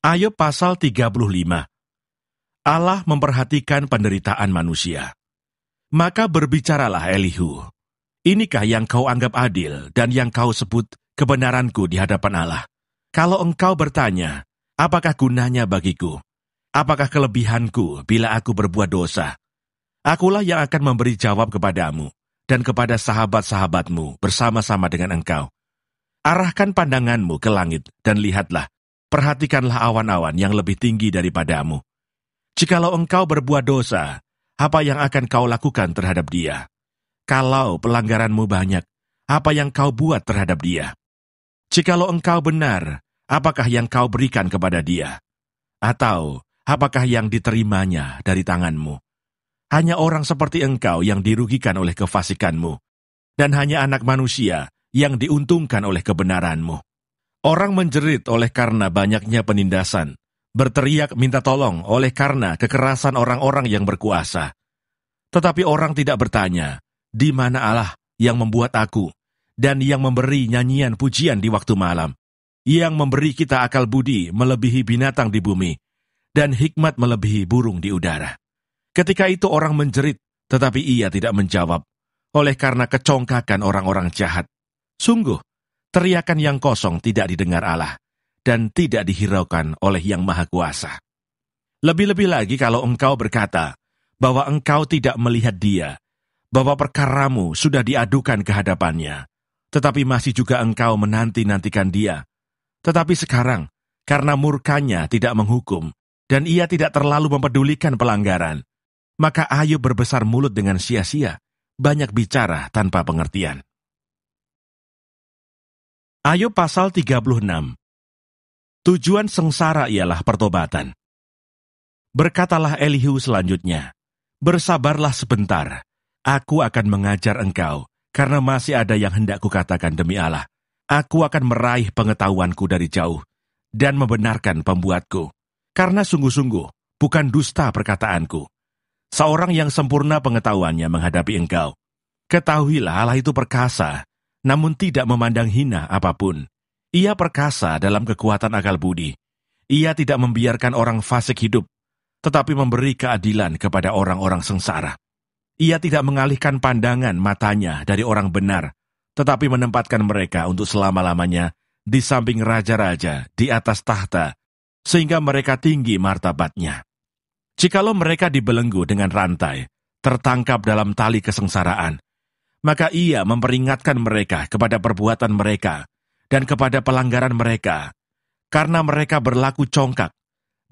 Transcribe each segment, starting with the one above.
Ayub pasal 35. Allah memperhatikan penderitaan manusia. Maka berbicaralah Elihu, inikah yang kau anggap adil dan yang kau sebut kebenaranku di hadapan Allah? Kalau engkau bertanya, apakah gunanya bagiku? Apakah kelebihanku bila aku berbuat dosa? Akulah yang akan memberi jawab kepadamu dan kepada sahabat-sahabatmu bersama-sama dengan engkau. Arahkan pandanganmu ke langit dan lihatlah, perhatikanlah awan-awan yang lebih tinggi daripadamu. Jikalau engkau berbuat dosa, apa yang akan kau lakukan terhadap dia? Kalau pelanggaranmu banyak, apa yang kau buat terhadap dia? Jikalau engkau benar, apakah yang kau berikan kepada dia? Atau apakah yang diterimanya dari tanganmu? Hanya orang seperti engkau yang dirugikan oleh kefasikanmu, dan hanya anak manusia yang diuntungkan oleh kebenaranmu. Orang menjerit oleh karena banyaknya penindasan, berteriak minta tolong oleh karena kekerasan orang-orang yang berkuasa. Tetapi orang tidak bertanya, di mana Allah yang membuat aku, dan yang memberi nyanyian pujian di waktu malam, yang memberi kita akal budi melebihi binatang di bumi, dan hikmat melebihi burung di udara. Ketika itu orang menjerit, tetapi ia tidak menjawab, oleh karena kecongkakan orang-orang jahat. Sungguh, teriakan yang kosong tidak didengar Allah, dan tidak dihiraukan oleh Yang Maha Kuasa. Lebih-lebih lagi kalau engkau berkata, bahwa engkau tidak melihat dia, bahwa perkaramu sudah diadukan ke hadapannya, tetapi masih juga engkau menanti-nantikan dia. Tetapi sekarang, karena murkanya tidak menghukum, dan ia tidak terlalu mempedulikan pelanggaran, maka Ayub berbesar mulut dengan sia-sia, banyak bicara tanpa pengertian. Ayub pasal 36. Tujuan sengsara ialah pertobatan. Berkatalah Elihu selanjutnya, bersabarlah sebentar, aku akan mengajar engkau, karena masih ada yang hendak kukatakan demi Allah. Aku akan meraih pengetahuanku dari jauh, dan membenarkan pembuatku, karena sungguh-sungguh bukan dusta perkataanku. Seorang yang sempurna pengetahuannya menghadapi engkau. Ketahuilah Allah itu perkasa, namun tidak memandang hina apapun. Ia perkasa dalam kekuatan akal budi. Ia tidak membiarkan orang fasik hidup, tetapi memberi keadilan kepada orang-orang sengsara. Ia tidak mengalihkan pandangan matanya dari orang benar, tetapi menempatkan mereka untuk selama-lamanya di samping raja-raja di atas tahta, sehingga mereka tinggi martabatnya. Jikalau mereka dibelenggu dengan rantai, tertangkap dalam tali kesengsaraan, maka ia memperingatkan mereka kepada perbuatan mereka dan kepada pelanggaran mereka, karena mereka berlaku congkak,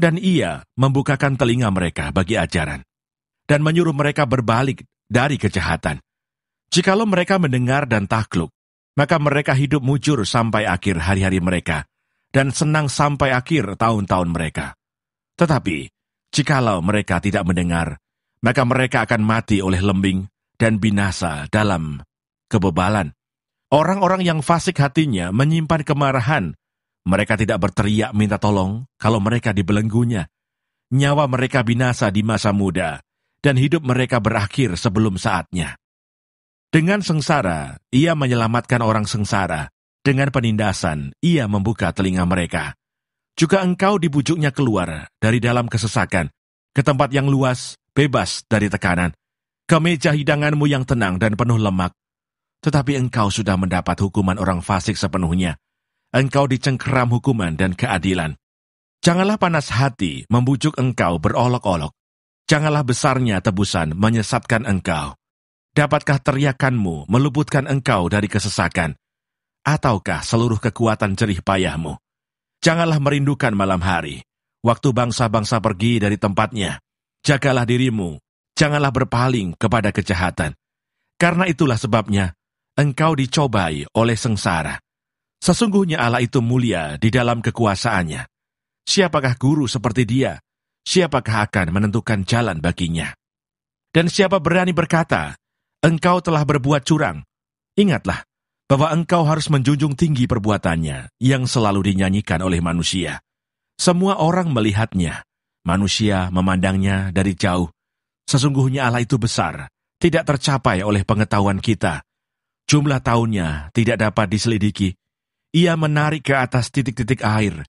dan ia membukakan telinga mereka bagi ajaran, dan menyuruh mereka berbalik dari kejahatan. Jikalau mereka mendengar dan takluk, maka mereka hidup mujur sampai akhir hari-hari mereka, dan senang sampai akhir tahun-tahun mereka. Tetapi, jikalau mereka tidak mendengar, maka mereka akan mati oleh lembing dan binasa dalam kebebalan. Orang-orang yang fasik hatinya menyimpan kemarahan. Mereka tidak berteriak minta tolong kalau mereka dibelenggunya. Nyawa mereka binasa di masa muda, dan hidup mereka berakhir sebelum saatnya. Dengan sengsara, ia menyelamatkan orang sengsara. Dengan penindasan, ia membuka telinga mereka. Juga engkau dibujuknya keluar dari dalam kesesakan, ke tempat yang luas, bebas dari tekanan, ke meja hidanganmu yang tenang dan penuh lemak. Tetapi engkau sudah mendapat hukuman orang fasik sepenuhnya. Engkau dicengkeram hukuman dan keadilan. Janganlah panas hati membujuk engkau berolok-olok. Janganlah besarnya tebusan menyesatkan engkau. Dapatkah teriakanmu meluputkan engkau dari kesesakan? Ataukah seluruh kekuatan jerih payahmu? Janganlah merindukan malam hari, waktu bangsa-bangsa pergi dari tempatnya. Jagalah dirimu, janganlah berpaling kepada kejahatan. Karena itulah sebabnya, engkau dicobai oleh sengsara. Sesungguhnya Allah itu mulia di dalam kekuasaannya. Siapakah guru seperti dia? Siapakah akan menentukan jalan baginya? Dan siapa berani berkata, engkau telah berbuat curang? Ingatlah, bahwa engkau harus menjunjung tinggi perbuatannya yang selalu dinyanyikan oleh manusia. Semua orang melihatnya, manusia memandangnya dari jauh. Sesungguhnya Allah itu besar, tidak tercapai oleh pengetahuan kita. Jumlah tahunnya tidak dapat diselidiki. Ia menarik ke atas titik-titik air.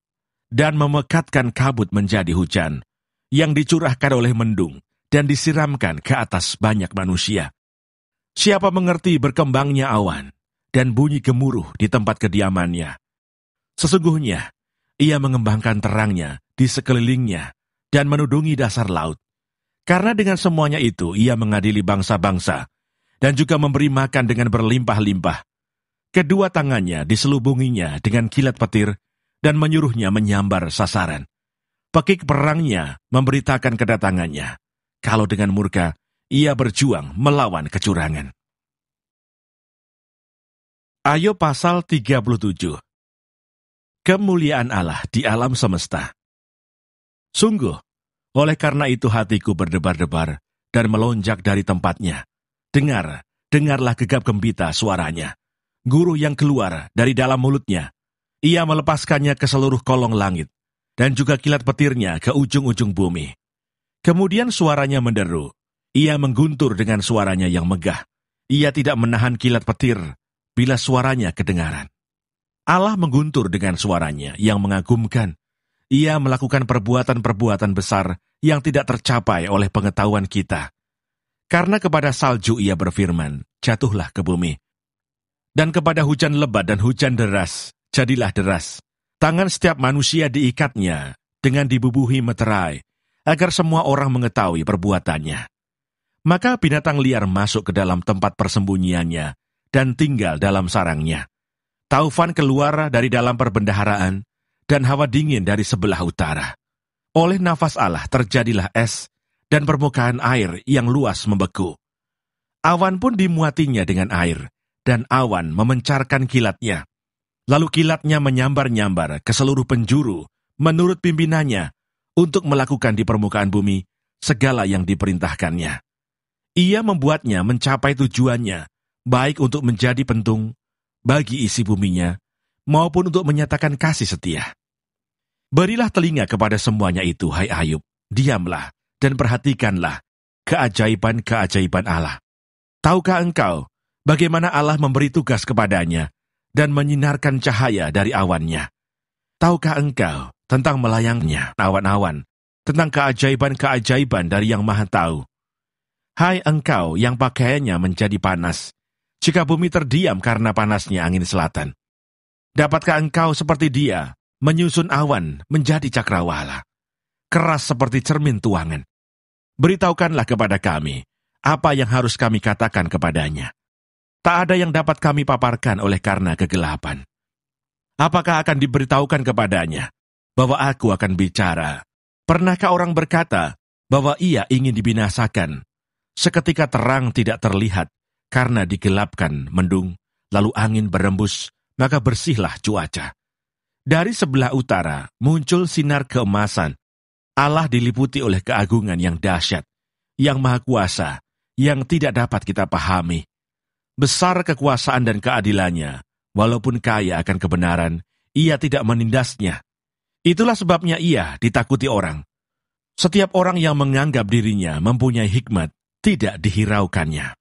dan memekatkan kabut menjadi hujan, yang dicurahkan oleh mendung dan disiramkan ke atas banyak manusia. Siapa mengerti berkembangnya awan dan bunyi gemuruh di tempat kediamannya? Sesungguhnya, ia mengembangkan terangnya di sekelilingnya dan menudungi dasar laut. Karena dengan semuanya itu, ia mengadili bangsa-bangsa dan juga memberi makan dengan berlimpah-limpah. Kedua tangannya diselubunginya dengan kilat petir dan menyuruhnya menyambar sasaran. Pekik perangnya memberitakan kedatangannya. Kalau dengan murka, ia berjuang melawan kecurangan. Ayub pasal 37. Kemuliaan Allah di alam semesta. Sungguh, oleh karena itu hatiku berdebar-debar dan melonjak dari tempatnya. Dengarlah gegap gempita suaranya. Guru yang keluar dari dalam mulutnya. Ia melepaskannya ke seluruh kolong langit, dan juga kilat petirnya ke ujung-ujung bumi. Kemudian suaranya menderu. Ia mengguntur dengan suaranya yang megah. Ia tidak menahan kilat petir bila suaranya kedengaran. Allah mengguntur dengan suaranya yang mengagumkan. Ia melakukan perbuatan-perbuatan besar yang tidak tercapai oleh pengetahuan kita. Karena kepada salju ia berfirman, jatuhlah ke bumi. Dan kepada hujan lebat dan hujan deras, jadilah deras. Tangan setiap manusia diikatnya dengan dibubuhi meterai, agar semua orang mengetahui perbuatannya. Maka binatang liar masuk ke dalam tempat persembunyiannya dan tinggal dalam sarangnya. Taufan keluar dari dalam perbendaharaan, dan hawa dingin dari sebelah utara. Oleh nafas Allah terjadilah es, dan permukaan air yang luas membeku. Awan pun dimuatinya dengan air, dan awan memencarkan kilatnya. Lalu kilatnya menyambar-nyambar ke seluruh penjuru, menurut pimpinannya, untuk melakukan di permukaan bumi segala yang diperintahkannya. Ia membuatnya mencapai tujuannya, baik untuk menjadi pentung bagi isi buminya, maupun untuk menyatakan kasih setia. Berilah telinga kepada semuanya itu, hai Ayub, diamlah dan perhatikanlah keajaiban-keajaiban Allah. Tahukah engkau bagaimana Allah memberi tugas kepadanya dan menyinarkan cahaya dari awannya? Tahukah engkau tentang melayangnya awan-awan, tentang keajaiban-keajaiban dari Yang Maha Tahu? Hai engkau yang pakaiannya menjadi panas, jika bumi terdiam karena panasnya angin selatan. Dapatkah engkau seperti dia menyusun awan menjadi cakrawala, keras seperti cermin tuangan? Beritahukanlah kepada kami apa yang harus kami katakan kepadanya. Tak ada yang dapat kami paparkan oleh karena kegelapan. Apakah akan diberitahukan kepadanya bahwa aku akan bicara? Pernahkah orang berkata bahwa ia ingin dibinasakan? Seketika terang tidak terlihat karena digelapkan mendung, lalu angin berembus, maka bersihlah cuaca. Dari sebelah utara muncul sinar keemasan. Allah diliputi oleh keagungan yang dahsyat, yang maha kuasa, yang tidak dapat kita pahami. Besar kekuasaan dan keadilannya, walaupun kaya akan kebenaran, ia tidak menindasnya. Itulah sebabnya ia ditakuti orang. Setiap orang yang menganggap dirinya mempunyai hikmat, tidak dihiraukannya.